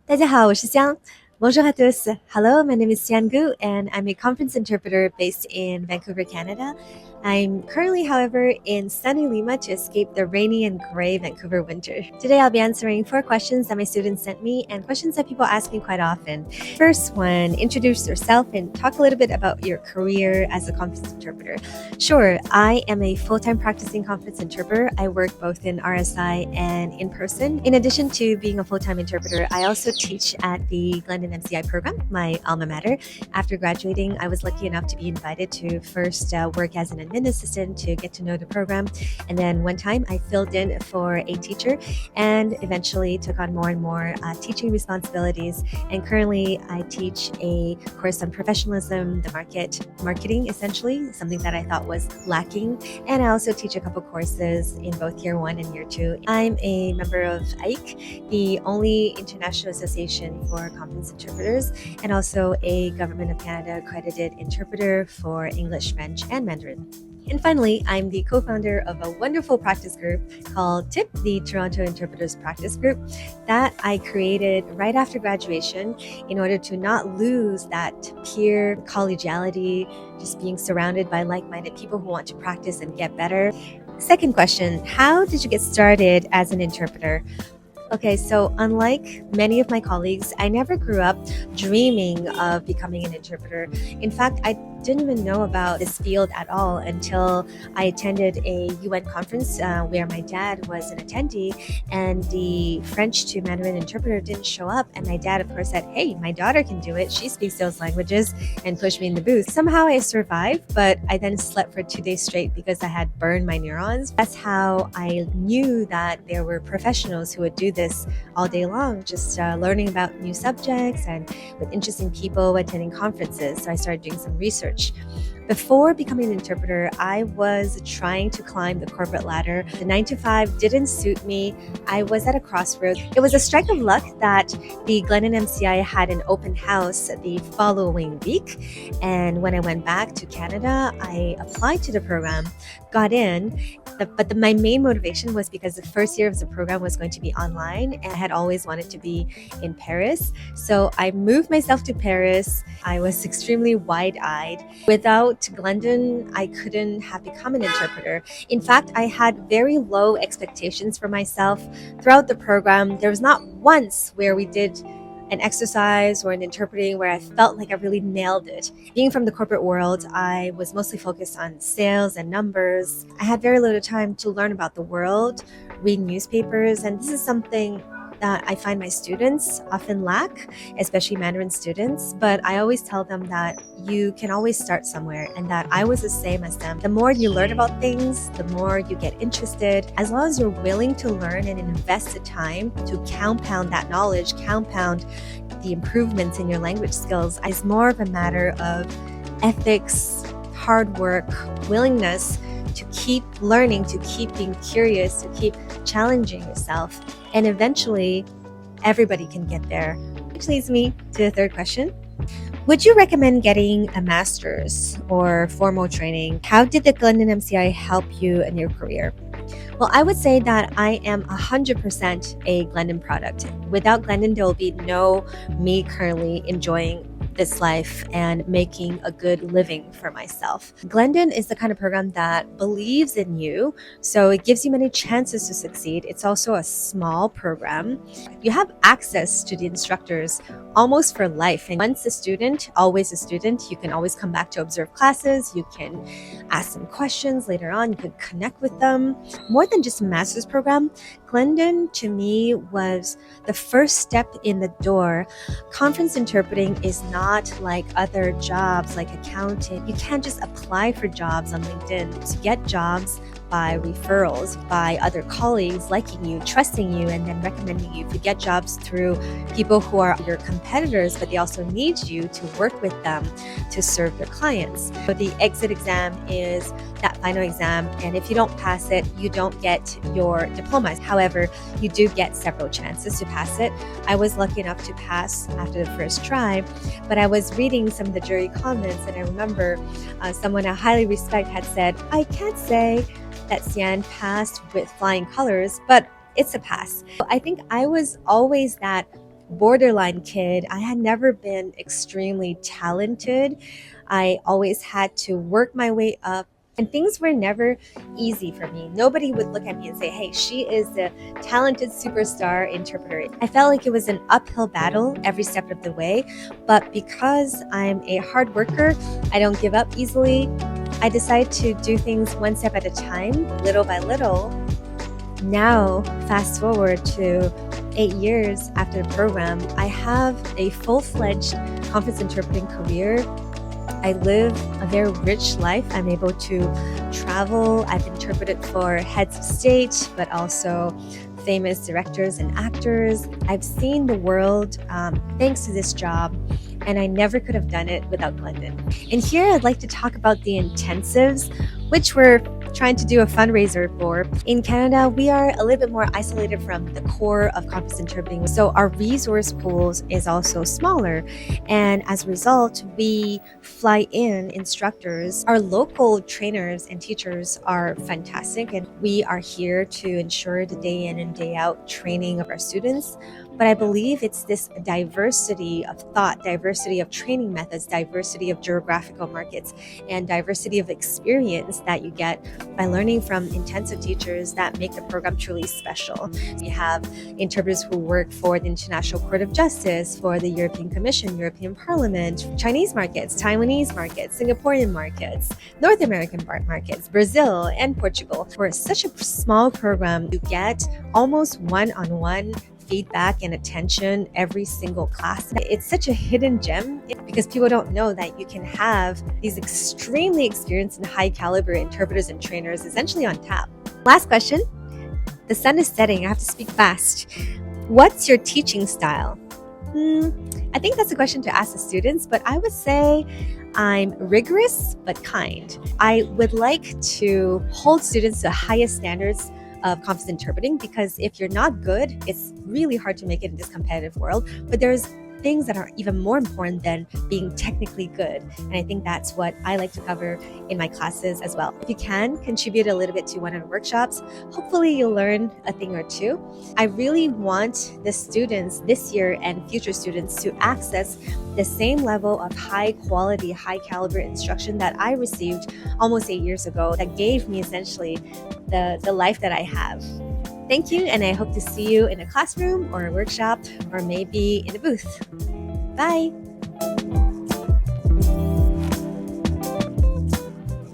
大家好，我是香。Bonjour à tous. Hello, my name is Xian Gu, and I'm a conference interpreter based in Vancouver, Canada. I'm currently, however, in sunny Lima to escape the rainy and gray Vancouver winter. Today, I'll be answering 4 questions that my students sent me and questions that people ask me quite often. First one, introduce yourself and talk a little bit about your career as a conference interpreter. Sure, I am a full-time practicing conference interpreter. I work both in RSI and in person. In addition to being a full-time interpreter, I also teach at the Glendon MCI program, my alma mater. After graduating, I was lucky enough to be invited to first work as an admin assistant to get to know the program. And then one time I filled in for a teacher and eventually took on more and more teaching responsibilities. And currently I teach a course on professionalism, the marketing essentially, something that I thought was lacking. And I also teach a couple courses in both year 1 and year 2. I'm a member of AIC, the only international association for conference interpreters, and also a Government of Canada accredited interpreter for English, French, and Mandarin. And finally, I'm the co-founder of a wonderful practice group called TIP, the Toronto Interpreters Practice Group, that I created right after graduation in order to not lose that peer collegiality, just being surrounded by like-minded people who want to practice and get better. Second question, how did you get started as an interpreter? Okay, so unlike many of my colleagues, I never grew up dreaming of becoming an interpreter. In fact, I didn't even know about this field at all until I attended a UN conference where my dad was an attendee, and the French to Mandarin interpreter didn't show up. And my dad, of course, said, "Hey, my daughter can do it. She speaks those languages," and pushed me in the booth. Somehow I survived, but I then slept for 2 days straight because I had burned my neurons. That's how I knew that there were professionals who would do this all day long, just learning about new subjects and with interesting people, attending conferences. So I started doing some research. Before becoming an interpreter, I was trying to climb the corporate ladder. The 9 to 5 didn't suit me. I was at a crossroads. It was a strike of luck that the Glendon MCI had an open house the following week. And when I went back to Canada, I applied to the program, got in. But my main motivation was because the first year of the program was going to be online, and I had always wanted to be in Paris. So I moved myself to Paris. I was extremely wide-eyed. Without Glendon, I couldn't have become an interpreter. In fact, I had very low expectations for myself. Throughout the program, there was not once where we did an exercise or an interpreting where I felt like I really nailed it. Being from the corporate world, I was mostly focused on sales and numbers. I had very little time to learn about the world, read newspapers, and this is something that I find my students often lack, especially Mandarin students. But I always tell them that you can always start somewhere, and that I was the same as them. The more you learn about things, the more you get interested. As long as you're willing to learn and invest the time to compound that knowledge, compound the improvements in your language skills, is more of a matter of ethics, hard work, willingness to keep learning, to keep being curious, to keep challenging yourself. And eventually, everybody can get there. Which leads me to the third question. Would you recommend getting a master's or formal training? How did the Glendon MCI help you in your career? Well, I would say that I am 100% a Glendon product. Without Glendon, there will be no me currently enjoying this life and making a good living for myself. Glendon is the kind of program that believes in you, so it gives you many chances to succeed. It's also a small program. You have access to the instructors almost for life. And once a student, always a student, you can always come back to observe classes. You can ask them questions later on. You can connect with them. More than just a master's program, Glendon to me was the first step in the door. Conference interpreting is not like other jobs like accounting. You can't just apply for jobs on LinkedIn. To get jobs by referrals, by other colleagues liking you, trusting you, and then recommending you. To get jobs through people who are your competitors, but they also need you to work with them to serve their clients. So the exit exam is that final exam, and if you don't pass it, you don't get your diploma. However, you do get several chances to pass it. I was lucky enough to pass after the first try, but I was reading some of the jury comments, and I remember someone I highly respect had said, "I can't say that Xian passed with flying colors, but it's a pass." I think I was always that borderline kid. I had never been extremely talented. I always had to work my way up. And things were never easy for me. Nobody would look at me and say, hey, she is the talented superstar interpreter. I felt like it was an uphill battle every step of the way. But because I'm a hard worker, I don't give up easily. I decide to do things one step at a time, little by little. Now, fast forward to 8 years after the program, I have a full-fledged conference interpreting career. I live a very rich life. I'm able to travel. I've interpreted for heads of state, but also famous directors and actors. I've seen the world thanks to this job, and I never could have done it without Glendon. And here I'd like to talk about the intensives, which we're trying to do a fundraiser for. In Canada, we are a little bit more isolated from the core of conference interpreting, so our resource pools is also smaller, and as a result, we fly in instructors. Our local trainers and teachers are fantastic, and we are here to ensure the day in and day out training of our students. But I believe it's this diversity of thought, diversity of training methods, diversity of geographical markets, and diversity of experience that you get by learning from intensive teachers that make the program truly special. We have interpreters who work for the International Court of Justice, for the European Commission, European Parliament, Chinese markets, Taiwanese markets, Singaporean markets, North American markets, Brazil, and Portugal. For such a small program, you get almost one-on-one feedback and attention every single class. It's such a hidden gem because people don't know that you can have these extremely experienced and high caliber interpreters and trainers essentially on tap. Last question. The sun is setting. I have to speak fast. What's your teaching style? I think that's a question to ask the students, but I would say I'm rigorous but kind. I would like to hold students to the highest standards of conference interpreting, because if you're not good, it's really hard to make it in this competitive world. But there's things that are even more important than being technically good. And I think that's what I like to cover in my classes as well. If you can contribute a little bit to one of the workshops, hopefully you'll learn a thing or two. I really want the students this year and future students to access the same level of high quality, high caliber instruction that I received almost 8 years ago that gave me essentially the life that I have. Thank you, and I hope to see you in a classroom or a workshop or maybe in a booth. Bye!